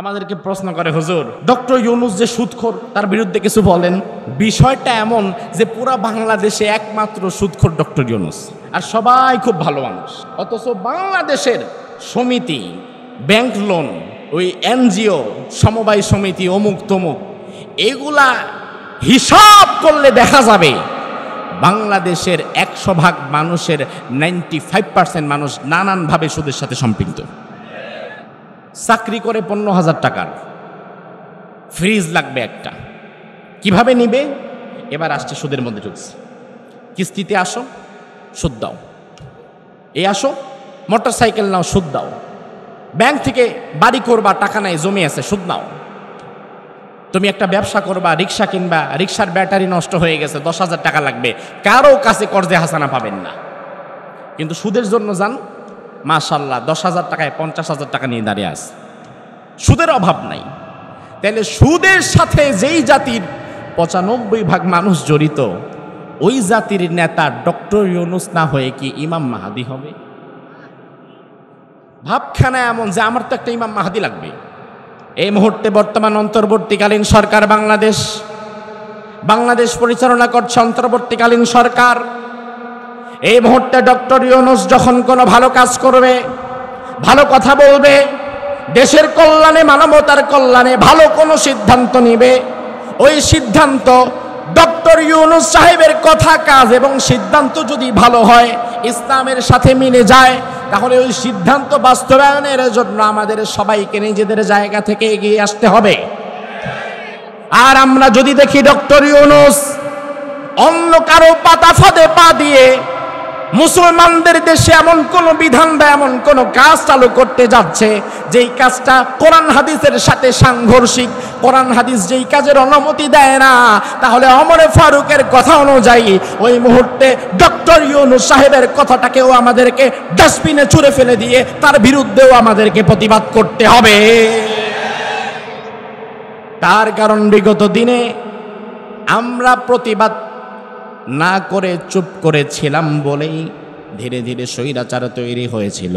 আমাদেরকে প্রশ্ন করে, হুজুর ডক্টর ইউনূস যে সুদখোর তার বিরুদ্ধে কিছু বলেন। বিষয়টা এমন যে পুরা বাংলাদেশে একমাত্র সুদখোর ডক্টর ইউনূস, আর সবাই খুব ভালো মানুষ। অথচ বাংলাদেশের সমিতি, ব্যাংক লোন, ওই এনজিও, সমবায় সমিতি, অমুক তমুক, এগুলা হিসাব করলে দেখা যাবে বাংলাদেশের 100% মানুষের 95% মানুষ নানানভাবে সুদের সাথে সম্পৃক্ত। চাকরি করে 15,000 টাকার ফ্রিজ লাগবে একটা, কিভাবে নিবে? এবার আসছে সুদের মধ্যে ঢুকছে। কিস্তিতে আসো, সুদ দাও। আসো, মোটর সাইকেল নাও, সুদ দাও। ব্যাংক থেকে বাড়ি করবা, টাকা নাই, জমি আছে, সুদ নাও। তুমি একটা ব্যবসা করবা, রিক্সা কিনবা, রিক্সার ব্যাটারি নষ্ট হয়ে গেছে, 10,000 টাকা লাগবে, কারো কাছে কর্জে হাসানা পাবেন না। কিন্তু সুদের জন্য যান, মাশাল্লাহ 10,000 টাকায় 50,000 টাকা নিয়ে দাঁড়িয়ে আছে। সুদের অভাব নাই। তাহলে সুদের সাথে যেই জাতির 95% মানুষ জড়িত, ওই জাতির নেতা ডক্টর ইউনূস না হয়ে কি ইমাম মাহাদি হবে? ভাবখানা এমন যে আমার তো একটা ইমাম মাহাদি লাগবে। এই মুহূর্তে বর্তমান অন্তর্বর্তীকালীন সরকার বাংলাদেশ পরিচালনা করছে অন্তর্বর্তীকালীন সরকার। এই মুহূর্তে ডক্টর ইউনূস যখন কোনো ভালো কাজ করবে, ভালো কথা বলবে, দেশের কল্যাণে, মানবতার কল্যাণে ভালো কোনো সিদ্ধান্ত নিবে, ওই সিদ্ধান্ত ডক্টর ইউনূস সাহেবের কথা, কাজ এবং সিদ্ধান্ত যদি ভালো হয়, ইসলামের সাথে মিলে যায়, তাহলে ওই সিদ্ধান্ত বাস্তবায়নের জন্য আমাদের সবাইকে নিজেদের জায়গা থেকে এগিয়ে আসতে হবে। আর আমরা যদি দেখি ডক্টর ইউনূস অন্য কারো পাতা ফাঁদে পা দিয়ে মুসলমানদের দেশে এমন কোন বিধান বা এমন কোন কাজ চালু করতে যাচ্ছে যেই কাজটা কোরআন হাদিসের সাথে সাংঘর্ষিক, কোরআন হাদিস যেই কাজের অনুমতি দেয় না, তাহলে ওমরে ফারুকের কথা অনুযায়ী ওই মুহূর্তে ডক্টর ইউনূস সাহেবের কথাটাকেও আমাদেরকে ডাস্টবিনে ছুঁড়ে ফেলে দিয়ে তার বিরুদ্ধেও আমাদেরকে প্রতিবাদ করতে হবে। তার কারণ বিগত দিনে আমরা প্রতিবাদ না করে চুপ করেছিলাম বলেই ধীরে ধীরে স্বৈরাচার তৈরি হয়েছিল।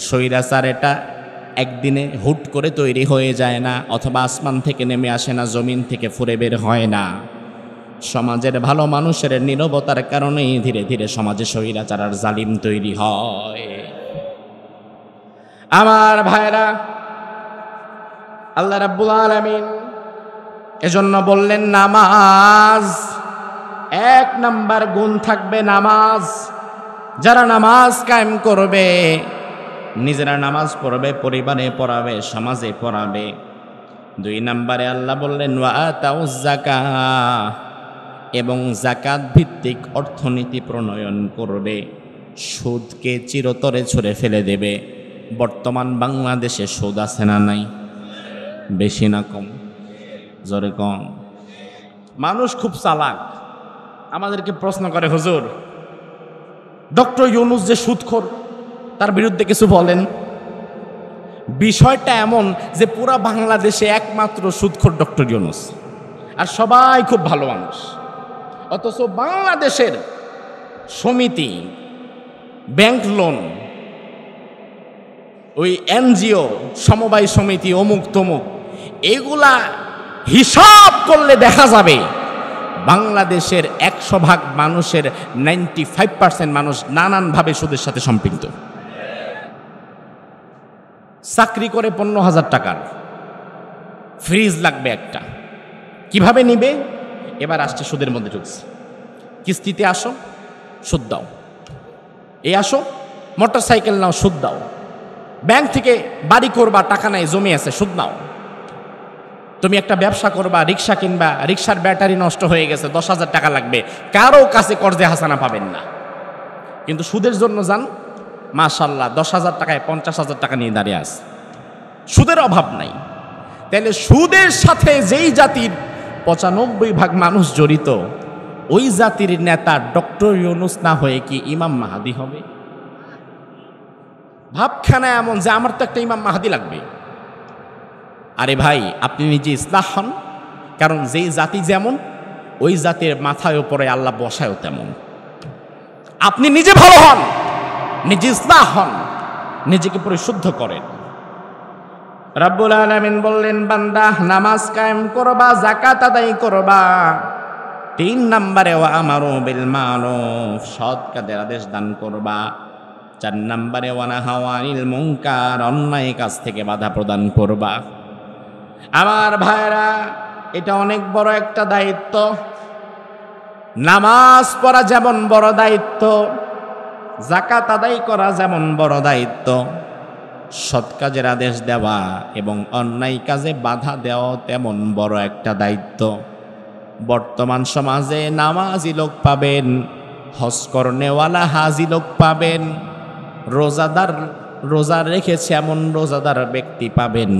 স্বৈরাচার এটা একদিনে হুট করে তৈরি হয়ে যায় না, অথবা আসমান থেকে নেমে আসে না, জমিন থেকে ফুরে বের হয় না। সমাজের ভালো মানুষের নীরবতার কারণেই ধীরে ধীরে সমাজে স্বৈরাচার আর জালিম তৈরি হয়। আমার ভাইরা, আল্লাহ রাব্বুল আলামিন এজন্য বললেন নামাজ, 1 নাম্বার গুণ থাকবে নামাজ। যারা নামাজ কায়েম করবে, নিজেরা নামাজ পড়বে, পরিবারে পড়াবে, সমাজে পড়াবে। 2 নাম্বারে আল্লাহ বললেন ওয়া আতাউজ যাকাত, এবং যাকাত ভিত্তিক অর্থনীতি প্রণয়ন করবে, সুদকে চিরতরে ছুঁড়ে ফেলে দেবে। বর্তমান বাংলাদেশে সুদ আছে না নাই? বেশি না কম? জোরে কম। মানুষ খুব চালাক। আমাদেরকে প্রশ্ন করে, হুজুর ডক্টর ইউনূস যে সুদখোর তার বিরুদ্ধে কিছু বলেন। বিষয়টা এমন যে পুরা বাংলাদেশে একমাত্র সুদখোর ডক্টর ইউনূস, আর সবাই খুব ভালো মানুষ। অথচ বাংলাদেশের সমিতি, ব্যাংক লোন, ওই এনজিও, সমবায় সমিতি, অমুক তমুক, এগুলা হিসাব করলে দেখা যাবে বাংলাদেশের 100% মানুষের 95% মানুষ নানানভাবে সুদের সাথে সম্পৃক্ত। চাকরি করে 15,000 টাকার ফ্রিজ লাগবে একটা, কিভাবে নিবে? এবার আসছে সুদের মধ্যে ঢুকছে। কিস্তিতে আসো, সুদ দাও। আসো, মোটর সাইকেল নাও, সুদ দাও। ব্যাংক থেকে বাড়ি করবা, টাকা নাই, জমি আছে, সুদ নাও। তুমি একটা ব্যবসা করবা, রিক্সা কিনবা, রিক্সার ব্যাটারি নষ্ট হয়ে গেছে, 10,000 টাকা লাগবে, কারো কাছে কর্জে হাসানা পাবেন না। কিন্তু সুদের জন্য যান, মাশাল্লাহ 10,000 টাকায় 50,000 টাকা নিয়ে দাঁড়িয়ে আছে। সুদের অভাব নাই। তাহলে সুদের সাথে যেই জাতির 95% মানুষ জড়িত, ওই জাতির নেতা ডক্টর ইউনূস না হয়ে কি ইমাম মাহাদি হবে? ভাবখানা এমন যে আমার তো একটা ইমাম মাহাদি লাগবে। আরে ভাই, আপনি নিজে ইসলাহ হন, কারণ যেই জাতি যেমন, ওই জাতির মাথায় উপরে আল্লাহ বসায়ও তেমন। আপনি নিজে ভালো হন, নিজে ইসলাহ হন, নিজেকে পরিশুদ্ধ করেন। রব্বুল আলামিন বললেন, বান্দা নামাজ কায়েম করবা, যাকাত আদায় করবা, 3 নম্বরে ওয়া আমারু বিল মারুফ, সৎ কাজের আদেশ দান করবা, 4 নম্বরে ওয়া নাহাউ আনিল মুনকার, অন্যায় কাজ থেকে বাধা প্রদান করবা। আমার ভাইরা, এটা অনেক বড় একটা দায়িত্ব। নামাজ পড়া যেমন বড় দায়িত্ব, যাকাত আদায় করা যেমন বড় দায়িত্ব, সৎ কাজের আদেশ দেওয়া এবং অন্যায় কাজে বাধা দেওয়া তেমন বড় একটা দায়িত্ব। বর্তমান সমাজে নামাজি লোক পাবেন, হজ করনেওয়ালা হাজি লোক পাবেন, রোজা রেখেছে এমন রোজাদার ব্যক্তি পাবেন,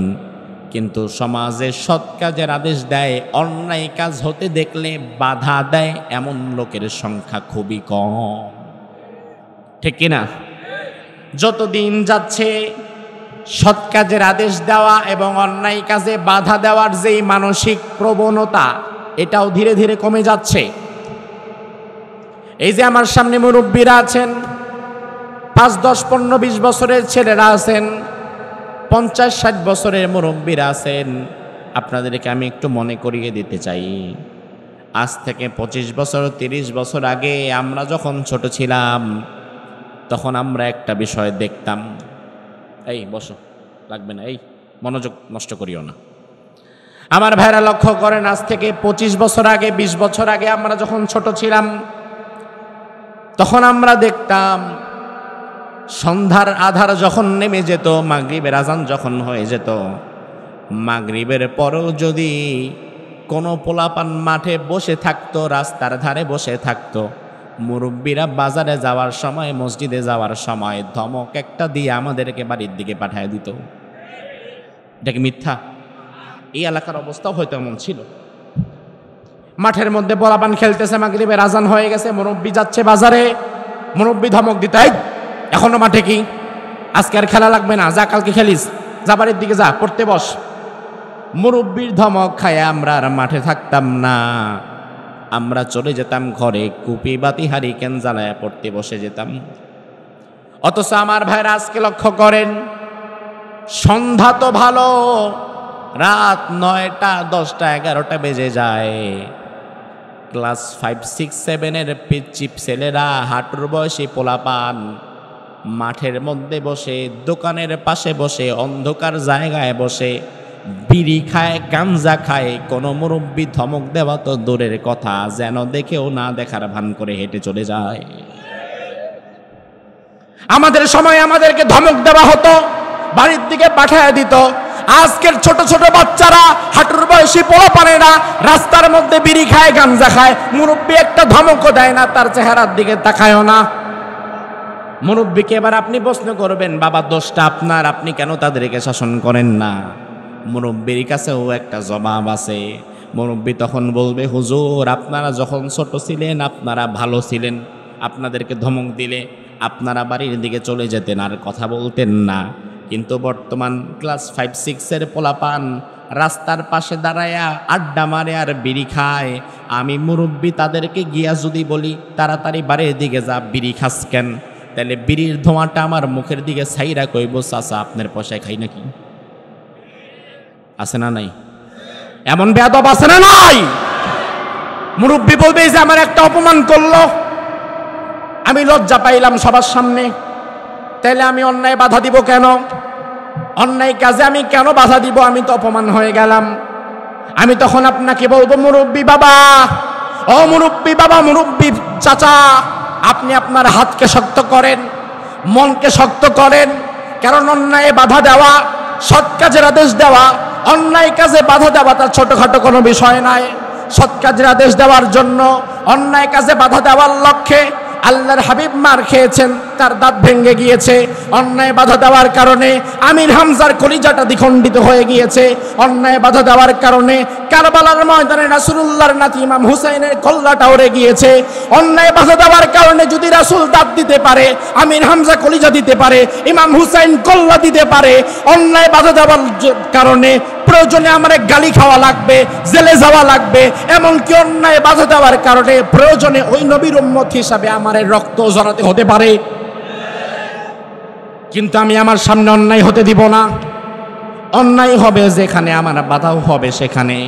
কিন্তু সমাজে সৎ কাজের আদেশ দেয়, অন্যায় কাজ হতে দেখলে বাধা দেয় এমন লোকের সংখ্যা খুবই কম। ঠিক কিনা? যতদিন যাচ্ছে সৎ কাজের আদেশ দেওয়া এবং অন্যায় কাজে বাধা দেওয়ার যেই মানসিক প্রবণতা, এটাও ধীরে ধীরে কমে যাচ্ছে। এই যে আমার সামনে মুরব্বীরা আছেন, 5, 10, 15, 20 বছরের ছেলেরা আছেন, 50, 60 বছরের মুরব্বীরা আছেন, আপনাদেরকে আমি একটু মনে করিয়ে দিতে চাই, আজ থেকে 25 বছর 30 বছর আগে আমরা যখন ছোট ছিলাম, তখন আমরা একটা বিষয় দেখতাম। এই বসো, লাগবে না, এই মনোযোগ নষ্ট করিও না। আমার ভাইরা লক্ষ্য করেন, আজ থেকে 25 বছর আগে, 20 বছর আগে আমরা যখন ছোট ছিলাম, তখন আমরা দেখতাম সন্ধ্যার আধার যখন নেমে যেত, মাগরিবের আজান যখন হয়ে যেত, মাগরিবের পরেও যদি কোনো পোলাপান মাঠে বসে থাকতো, রাস্তার ধারে বসে থাকতো, মুরব্বীরা বাজারে যাওয়ার সময়, মসজিদে যাওয়ার সময় ধমক একটা দিয়ে আমাদেরকে বাড়ির দিকে পাঠিয়ে দিত। এটা কি মিথ্যা? এই এলাকার অবস্থাও হয়তো এমন ছিল। মাঠের মধ্যে পোলাপান খেলতেছে, মাগরিবের আজান হয়ে গেছে, মুরব্বী যাচ্ছে বাজারে, মুরব্বী ধমক দিত, এই এখনো মাঠে কি, আজকে আর খেলা লাগবে না, যা কালকে খেলিস, যা বাড়ির দিকে যা, পড়তে বস। মুরব্বীর ধমক খায় আমরা আর মাঠে থাকতাম না, আমরা চলে যেতাম ঘরে, কুপি বাতি হারিকেন জ্বালায় পড়তে বসে যেতাম। অথচ আমার ভাইরা আজকে লক্ষ্য করেন, সন্ধ্যা তো ভালো, রাত 9টা 10টা 11টা বেজে যায়, ক্লাস 5, 6, 7 পিচ্চিপ ছেলেরা, হাঁটুর বয়সী পোলাপান মাঠের মধ্যে বসে, দোকানের পাশে বসে, অন্ধকার জায়গায় বসে বিড়ি খায়, গাঞ্জা খায়। কোনো মুরব্বী ধমক দেওয়া তো দূরের কথা, যেন দেখেও না দেখার ভান করে হেঁটে চলে যায়। আমাদের সময় আমাদেরকে ধমক দেওয়া হতো, বাড়ির দিকে পাঠিয়ে দিত। আজকের ছোট ছোট বাচ্চারা, হাঁটুর বয়সী পোলাপানেরা রাস্তার মধ্যে বিড়ি খায়, গাঞ্জা খায়, মুরব্বী একটা ধমকও দেয় না, তার চেহারার দিকে তাকায়ও না। মুরব্বীকে এবার আপনি প্রশ্ন করবেন, বাবা দোষটা আপনার, আপনি কেন তাদেরকে শাসন করেন না? মুরব্বীর কাছেও একটা জবাব আছে। মুরব্বী তখন বলবে, হুজুর আপনারা যখন ছোট ছিলেন আপনারা ভালো ছিলেন, আপনাদেরকে ধমক দিলে আপনারা বাড়ির দিকে চলে যেতেন আর কথা বলতেন না, কিন্তু বর্তমান ক্লাস 5, 6 পোলাপান রাস্তার পাশে দাঁড়ায়া আড্ডা মারে আর বিড়ি খায়। আমি মুরব্বী তাদেরকে গিয়া যদি বলি তাড়াতাড়ি বাড়ির দিকে যা, বিড়ি খাস কেন, তাহলে বিড়ির ধোঁয়াটা আমার মুখের দিকে ছাইরা কইব, চাচা আপনার পয়সায় খাই নাকি? আছে না নাই? এমন বেয়াদব আছে না নাই? মুরব্বী বলবে যে আমার একটা অপমান করলো, আমি লজ্জা পাইলাম সবার সামনে, তাহলে আমি অন্যায় বাধা দিব কেন? অন্যায় কাজে আমি কেন বাধা দিব? আমি তো অপমান হয়ে গেলাম। আমি তখন আপনাকে বলবো, মুরব্বী বাবা, ও মুরব্বী বাবা, মুরব্বী চাচা, আপনি আপনার হাতকে শক্ত করেন, মনকে শক্ত করেন, কারণ অন্যায় বাধা দেওয়া, সৎ কাজের আদেশ দেওয়া, অন্যায় কাজে বাধা দেওয়া তার ছোটখাটো কোনো বিষয় নয়। সৎ কাজের আদেশ দেওয়ার জন্য, অন্যায় কাজে বাধা দেওয়ার লক্ষ্যে আল্লাহর হাবিব মার খেয়েছেন, তার দাঁত ভেঙে গিয়েছে। অন্যায় বাধা দেওয়ার কারণে আমির হামজার কলিজাটা দ্বিখণ্ডিত হয়ে গিয়েছে। অন্যায় বাধা দেওয়ার কারণে কারবালার ময়দানে রাসূলুল্লাহর নাতি ইমাম হুসাইনের কল্লাটা উড়ে গিয়েছে। অন্যায় বাধা দেওয়ার কারণে যদি রাসূল দাঁত দিতে পারে, আমির হামজা কলিজা দিতে পারে, ইমাম হুসাইন কল্লা দিতে পারে। অন্যায় বাধা দেওয়ার কারণে প্রয়োজনে আমার গালি খাওয়া লাগবে, জেলে যাওয়া লাগবে, এমনকি অন্যায় বাধা দেওয়ার কারণে প্রয়োজনে ওই নবীর উম্মত হিসাবে আমার রক্ত ঝরাতে হতে পারে, কিন্তু আমি আমার সামনে অন্যায় হতে দিব না। অন্যায় হবে যেখানে, আমার বাধাও হবে সেখানে।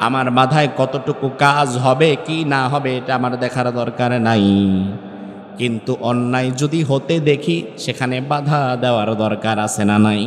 আমার বাধায় কতটুকু কাজ হবে কি না হবে এটা আমার দেখার দরকার নাই, কিন্তু অন্যায় যদি হতে দেখি সেখানে বাধা দেওয়ার দরকার আছে না নাই?